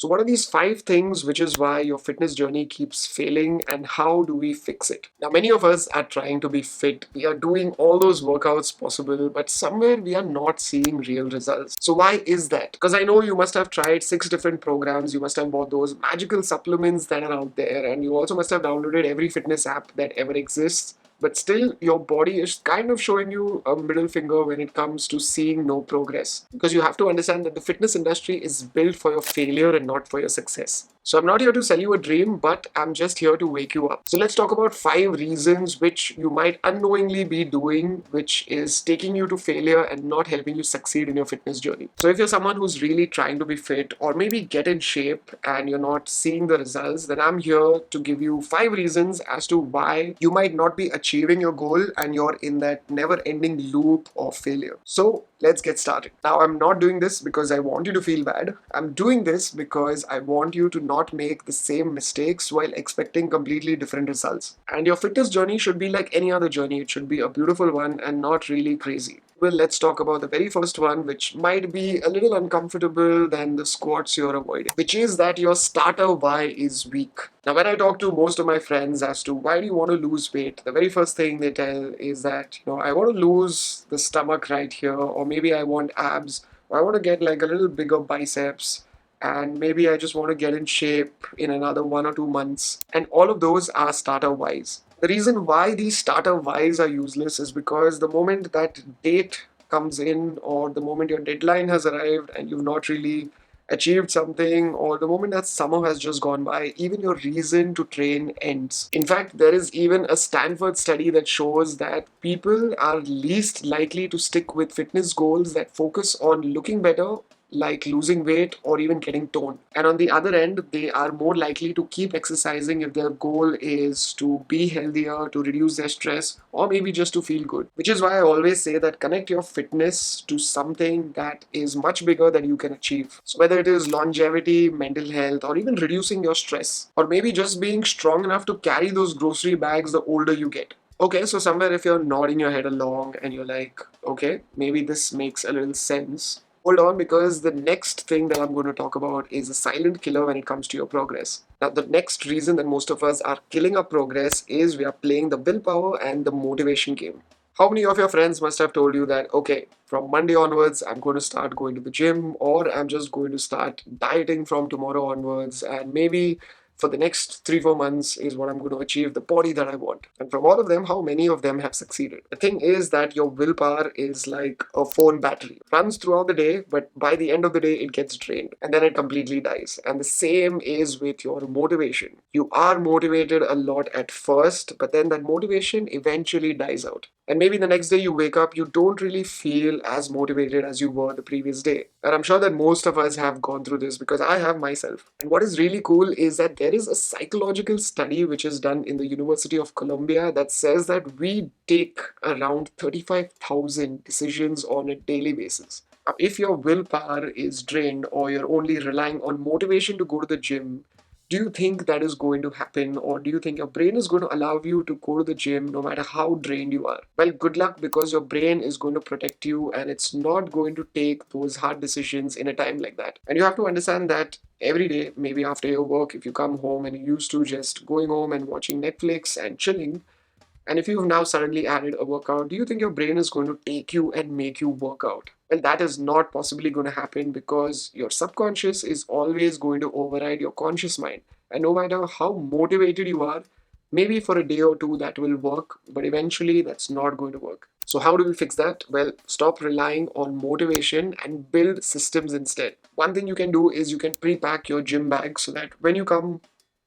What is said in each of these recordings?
So, what are these 5 things which is why your fitness journey keeps failing, and how do we fix it? Now, many of us are trying to be fit. We are doing all those workouts possible, but somewhere we are not seeing real results. So, why is that? Because I know you must have tried 6 different programs, you must have bought those magical supplements that are out there, and you also must have downloaded every fitness app that ever exists. But still, your body is kind of showing you a middle finger when it comes to seeing no progress. Because you have to understand that the fitness industry is built for your failure and not for your success. So I'm not here to sell you a dream, but I'm just here to wake you up. So let's talk about 5 reasons which you might unknowingly be doing, which is taking you to failure and not helping you succeed in your fitness journey. So if you're someone who's really trying to be fit or maybe get in shape and you're not seeing the results, then I'm here to give you 5 reasons as to why you might not be achieving your goal and you're in that never ending loop of failure. So let's get started. Now, I'm not doing this because I want you to feel bad. I'm doing this because I want you to not make the same mistakes while expecting completely different results. And your fitness journey should be like any other journey. It should be a beautiful one and not really crazy. Well, let's talk about the very first one, which might be a little uncomfortable than the squats you're avoiding, which is that your starter why is weak. Now, when I talk to most of my friends as to why do you want to lose weight, the very first thing they tell is that, I want to lose the stomach right here, or maybe I want abs, or I want to get like a little bigger biceps, and maybe I just want to get in shape in another 1 or 2 months. And all of those are starter whys. The reason why these starter whys are useless is because the moment that date comes in, or the moment your deadline has arrived and you've not really achieved something, or the moment that summer has just gone by, even your reason to train ends. In fact, there is even a Stanford study that shows that people are least likely to stick with fitness goals that focus on looking better, like losing weight or even getting toned. And on the other end, they are more likely to keep exercising if their goal is to be healthier, to reduce their stress, or maybe just to feel good. Which is why I always say that connect your fitness to something that is much bigger than you can achieve. So whether it is longevity, mental health, or even reducing your stress, or maybe just being strong enough to carry those grocery bags the older you get. Okay, so somewhere if you're nodding your head along and you're like, okay, maybe this makes a little sense, hold on, because the next thing that I'm going to talk about is a silent killer when it comes to your progress. Now, the next reason that most of us are killing our progress is we are playing the willpower and the motivation game. How many of your friends must have told you that, okay, from Monday onwards, I'm going to start going to the gym, or I'm just going to start dieting from tomorrow onwards, and maybe for the next 3 4 months is what I'm going to achieve the body that I want. And from all of them, how many of them have succeeded? The thing is that your willpower is like a phone battery. It runs throughout the day, but by the end of the day, it gets drained and then it completely dies. And the same is with your motivation. You are motivated a lot at first, but then that motivation eventually dies out. And maybe the next day you wake up, you don't really feel as motivated as you were the previous day. And I'm sure that most of us have gone through this because I have myself. And what is really cool is that there is a psychological study which is done in the University of Columbia that says that we take around 35,000 decisions on a daily basis. Now, if your willpower is drained or you're only relying on motivation to go to the gym, do you think that is going to happen, or do you think your brain is going to allow you to go to the gym no matter how drained you are? Well, good luck, because your brain is going to protect you and it's not going to take those hard decisions in a time like that. And you have to understand that every day, maybe after your work, if you come home and you used to just going home and watching Netflix and chilling, and if you've now suddenly added a workout, do you think your brain is going to take you and make you work out? Well, that is not possibly going to happen, because your subconscious is always going to override your conscious mind. And no matter how motivated you are, maybe for a day or two that will work, but eventually that's not going to work. So, how do we fix that? Well, stop relying on motivation and build systems instead. One thing you can do is you can pre pack your gym bag so that when you come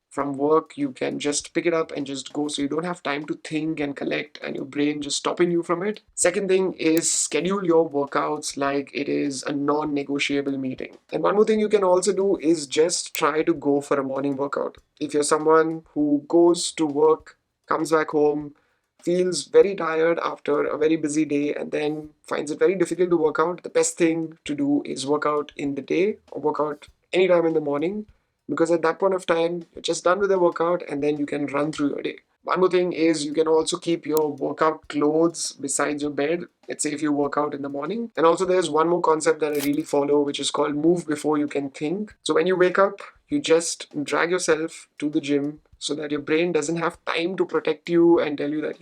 from work, you can just pick it up and just go, so you don't have time to think and collect and your brain just stopping you from it. Second thing is schedule your workouts like it is a non-negotiable meeting. And one more thing you can also do is just try to go for a morning workout. If you're someone who goes to work, comes back home, feels very tired after a very busy day, and then finds it very difficult to work out, the best thing to do is work out in the day or work out anytime in the morning, because at that point of time you're just done with the workout and then you can run through your day. One more thing is you can also keep your workout clothes besides your bed. Let's say if you work out in the morning. And also there's one more concept that I really follow, which is called move before you can think. So when you wake up, you just drag yourself to the gym so that your brain doesn't have time to protect you and tell you that,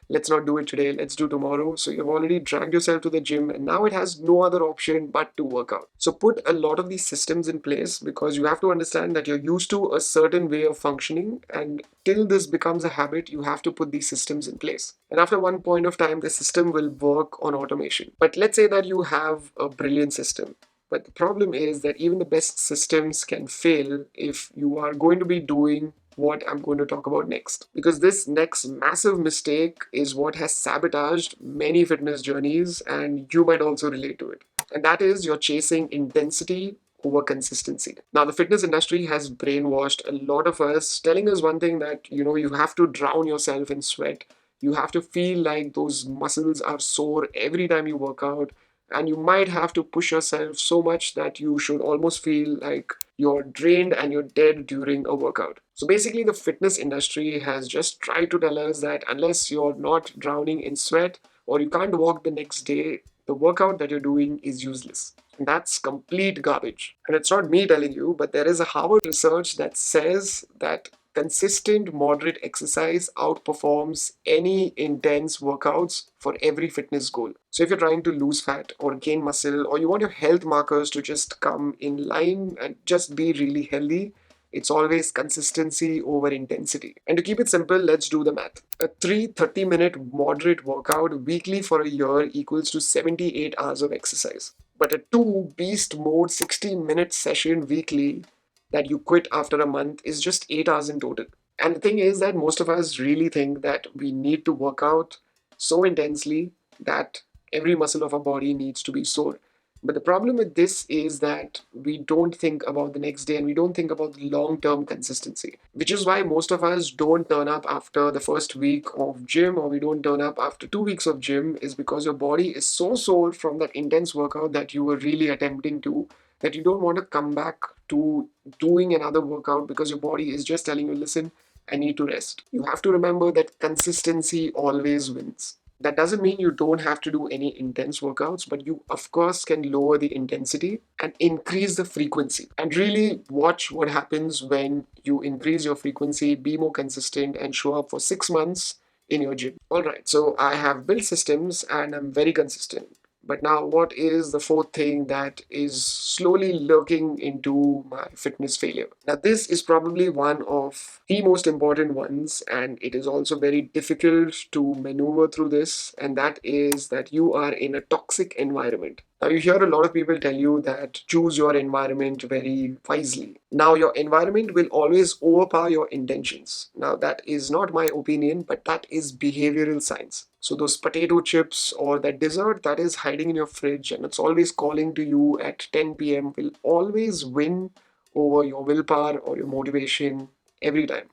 let's not do it today, let's do tomorrow. So you've already dragged yourself to the gym and now it has no other option but to work out. So put a lot of these systems in place because you have to understand that you're used to a certain way of functioning, and till this becomes a habit, you have to put these systems in place. And after one point of time, the system will work on automation. But let's say that you have a brilliant system. But the problem is that even the best systems can fail if you are going to be doing what I'm going to talk about next. Because this next massive mistake is what has sabotaged many fitness journeys, and you might also relate to it. And that is you're chasing intensity over consistency. Now, the fitness industry has brainwashed a lot of us, telling us one thing that, you have to drown yourself in sweat. You have to feel like those muscles are sore every time you work out, and you might have to push yourself so much that you should almost feel like you're drained and you're dead during a workout. So basically, the fitness industry has just tried to tell us that unless you're not drowning in sweat or you can't walk the next day, the workout that you're doing is useless. And that's complete garbage. And it's not me telling you, but there is a Harvard research that says that consistent moderate exercise outperforms any intense workouts for every fitness goal. So if you're trying to lose fat or gain muscle, or you want your health markers to just come in line and just be really healthy, it's always consistency over intensity. And to keep it simple, let's do the math. A 3 30-minute moderate workout weekly for a year equals to 78 hours of exercise. But a 2 beast mode 60-minute session weekly that you quit after a month is just 8 hours in total. And the thing is that most of us really think that we need to work out so intensely that every muscle of our body needs to be sore. But the problem with this is that we don't think about the next day and we don't think about the long term consistency, which is why most of us don't turn up after the first week of gym, or we don't turn up after 2 weeks of gym, is because your body is so sore from that intense workout that you were really attempting to, that you don't want to come back to doing another workout because your body is just telling you, listen, I need to rest. You have to remember that consistency always wins. That doesn't mean you don't have to do any intense workouts, but you, of course, can lower the intensity and increase the frequency. And really watch what happens when you increase your frequency, be more consistent, and show up for 6 months in your gym. All right, so I have built systems and I'm very consistent. But now, what is the fourth thing that is slowly lurking into my fitness failure? Now, this is probably one of the most important ones, and it is also very difficult to maneuver through this, and that is that you are in a toxic environment. Now, you hear a lot of people tell you that choose your environment very wisely. Now, your environment will always overpower your intentions. Now, that is not my opinion, but that is behavioral science. So, those potato chips or that dessert that is hiding in your fridge and it's always calling to you at 10 p.m. will always win over your willpower or your motivation every time,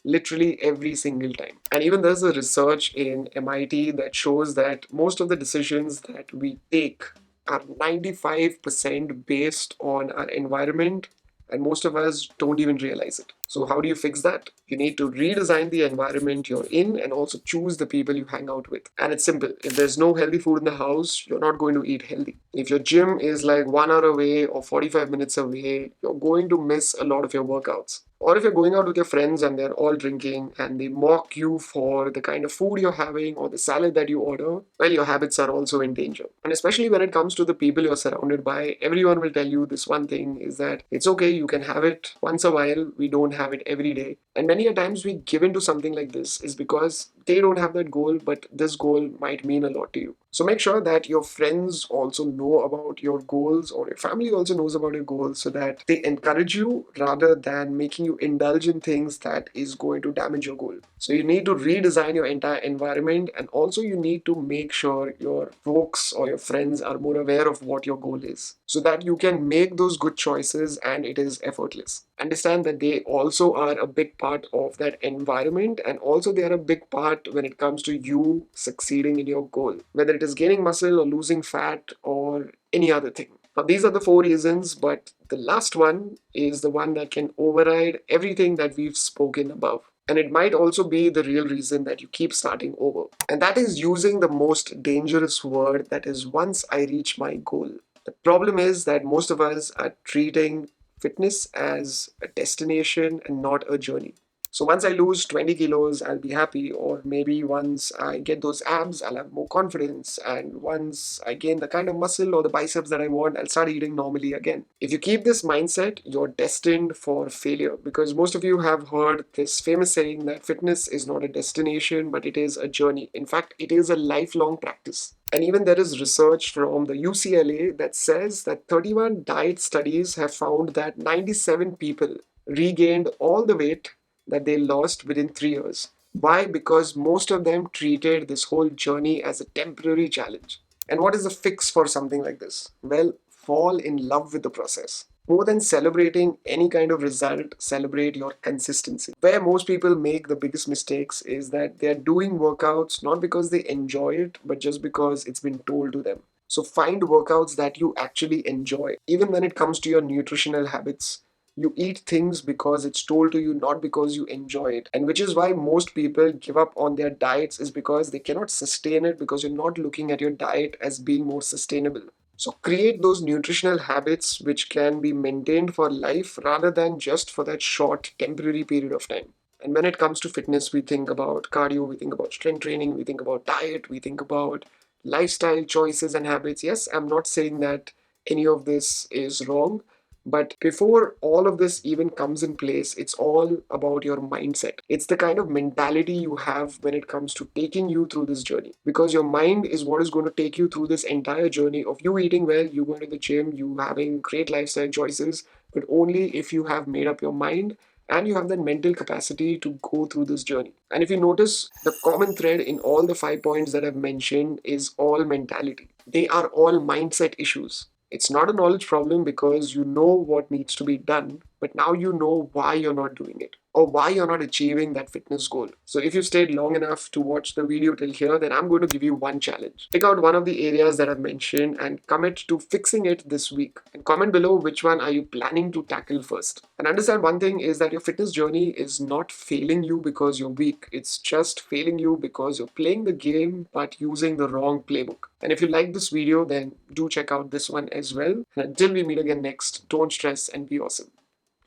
literally every single time. And even there's a research in MIT that shows that most of the decisions that we take are 95% based on our environment, and most of us don't even realize it. So, how do you fix that? You need to redesign the environment you're in and also choose the people you hang out with. And it's simple. If there's no healthy food in the house, you're not going to eat healthy. If your gym is like 1 hour away or 45 minutes away, you're going to miss a lot of your workouts. Or if you're going out with your friends and they're all drinking and they mock you for the kind of food you're having or the salad that you order, well, your habits are also in danger. And especially when it comes to the people you're surrounded by, everyone will tell you this one thing is that it's okay, you can have it once a while, we don't have it every day. And many a times we give into something like this is because they don't have that goal, but this goal might mean a lot to you. So make sure that your friends also know about your goals or your family also knows about your goals so that they encourage you rather than making you indulge in things that is going to damage your goal. So you need to redesign your entire environment, and also you need to make sure your folks or your friends are more aware of what your goal is so that you can make those good choices and it is effortless. Understand that they also are a big part of that environment, and also they are a big part when it comes to you succeeding in your goal, whether it is gaining muscle or losing fat or any other thing. Now, these are the four reasons, but the last one is the one that can override everything that we've spoken above. And it might also be the real reason that you keep starting over. And that is using the most dangerous word, that is, once I reach my goal. The problem is that most of us are treating fitness as a destination and not a journey. So once I lose 20 kilos, I'll be happy. Or maybe once I get those abs, I'll have more confidence. And once I gain the kind of muscle or the biceps that I want, I'll start eating normally again. If you keep this mindset, you're destined for failure, because most of you have heard this famous saying that fitness is not a destination, but it is a journey. In fact, it is a lifelong practice. And even there is research from the UCLA that says that 31 diet studies have found that 97 people regained all the weight that they lost within 3 years. Why? Because most of them treated this whole journey as a temporary challenge. And what is the fix for something like this? Well, fall in love with the process. More than celebrating any kind of result, celebrate your consistency. Where most people make the biggest mistakes is that they're doing workouts not because they enjoy it, but just because it's been told to them. So find workouts that you actually enjoy. Even when it comes to your nutritional habits, you eat things because it's told to you, not because you enjoy it. And which is why most people give up on their diets, is because they cannot sustain it, because you're not looking at your diet as being more sustainable. So create those nutritional habits which can be maintained for life rather than just for that short temporary period of time. And when it comes to fitness, we think about cardio, we think about strength training, we think about diet, we think about lifestyle choices and habits. Yes, I'm not saying that any of this is wrong, but before all of this even comes in place, it's all about your mindset. It's the kind of mentality you have when it comes to taking you through this journey. Because your mind is what is going to take you through this entire journey of you eating well, you going to the gym, you having great lifestyle choices, but only if you have made up your mind and you have that mental capacity to go through this journey. And if you notice, the common thread in all the 5 points that I've mentioned is all mentality. They are all mindset issues. It's not a knowledge problem because you know what needs to be done, but now you know why you're not doing it or why you're not achieving that fitness goal. So if you stayed long enough to watch the video till here, then I'm going to give you one challenge. Pick out one of the areas that I've mentioned and commit to fixing it this week. And comment below which one are you planning to tackle first. And understand one thing is that your fitness journey is not failing you because you're weak. It's just failing you because you're playing the game but using the wrong playbook. And if you like this video, then do check out this one as well. And until we meet again next, don't stress and be awesome.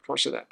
Rocher that.